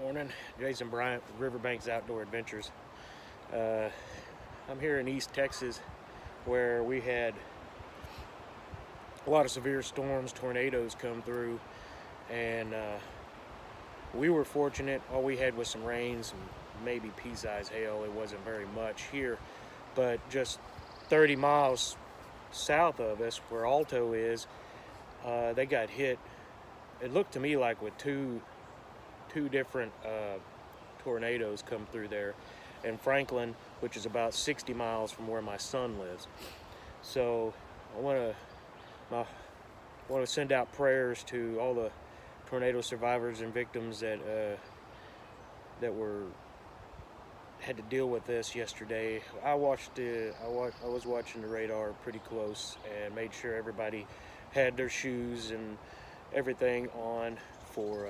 Morning, Jason Bryant with Riverbanks Outdoor Adventures. I'm here in East Texas where we had a lot of severe storms, tornadoes come through, and we were fortunate. All we had was some rain, some maybe pea-sized hail. It wasn't very much here, but just 30 miles south of us where Alto is, they got hit. It looked to me like with two different tornadoes come through there, and Franklin, which is about 60 miles from where my son lives. So I want to send out prayers to all the tornado survivors and victims that had to deal with this yesterday. I was watching the radar pretty close and made sure everybody had their shoes and everything on for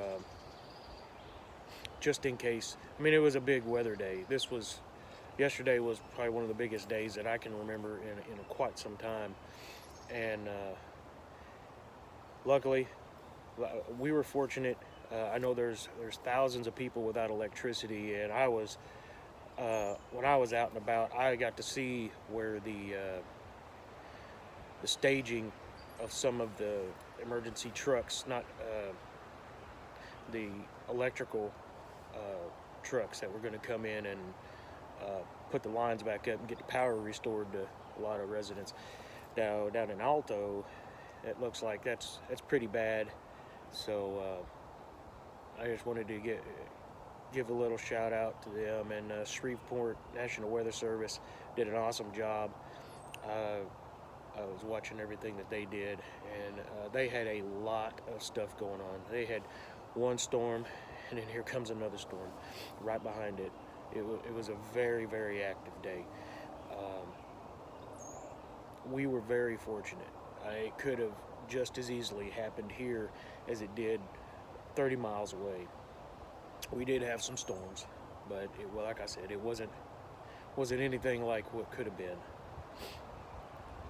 just in case. I mean, it was a big weather day. Yesterday was probably one of the biggest days that I can remember in quite some time. And luckily, we were fortunate. I know there's thousands of people without electricity, and when I was out and about, I got to see where the staging of some of the emergency trucks, not the electrical trucks that were going to come in and put the lines back up and get the power restored to a lot of residents. Now down in Alto, it looks like that's pretty bad. So I just wanted to give a little shout out to them, and Shreveport National Weather Service did an awesome job. I was watching everything that they did, and they had a lot of stuff going on. They had one storm, and then here comes another storm right behind it. It was a very, very active day. We were very fortunate. It could have just as easily happened here as it did 30 miles away. We did have some storms, but like I said, it wasn't anything like what could have been.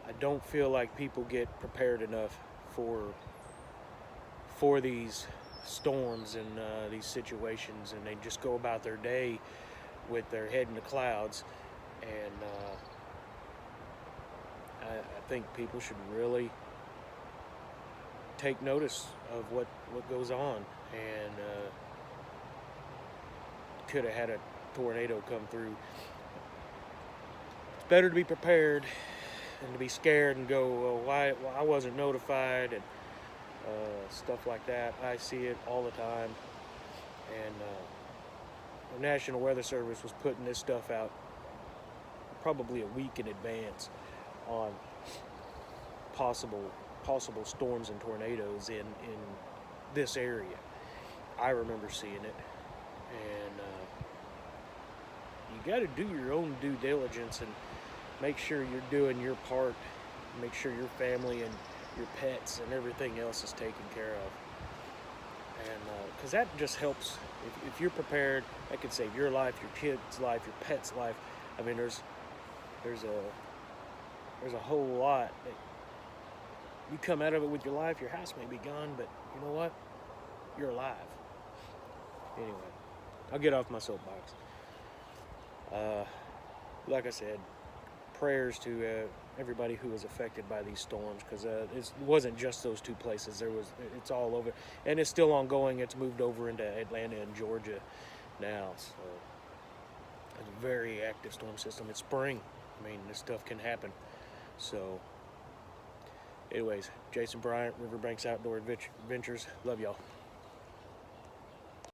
I don't feel like people get prepared enough for these storms and these situations, and they just go about their day with their head in the clouds. And I think people should really take notice of what goes on. And could have had a tornado come through. It's better to be prepared than to be scared and go, well, why I wasn't notified, and stuff like that. I see it all the time. And the National Weather Service was putting this stuff out probably a week in advance on possible storms and tornadoes in this area. I remember seeing it, and you got to do your own due diligence and make sure you're doing your part. Make sure your family and your pets and everything else is taken care of, and because that just helps. If you're prepared, that could save your life, your kid's life, your pet's life. I mean, there's a whole lot that you come out of it with your life. Your house may be gone, but you know what? You're alive. Anyway, I'll get off my soapbox. Like I said, prayers to everybody who was affected by these storms, because it wasn't just those two places. It's all over, and it's still ongoing. It's moved over into Atlanta and Georgia now, so it's a very active storm system. It's spring. I mean, this stuff can happen. So anyways, Jason Bryant, Riverbanks Outdoor Adventures. Love y'all.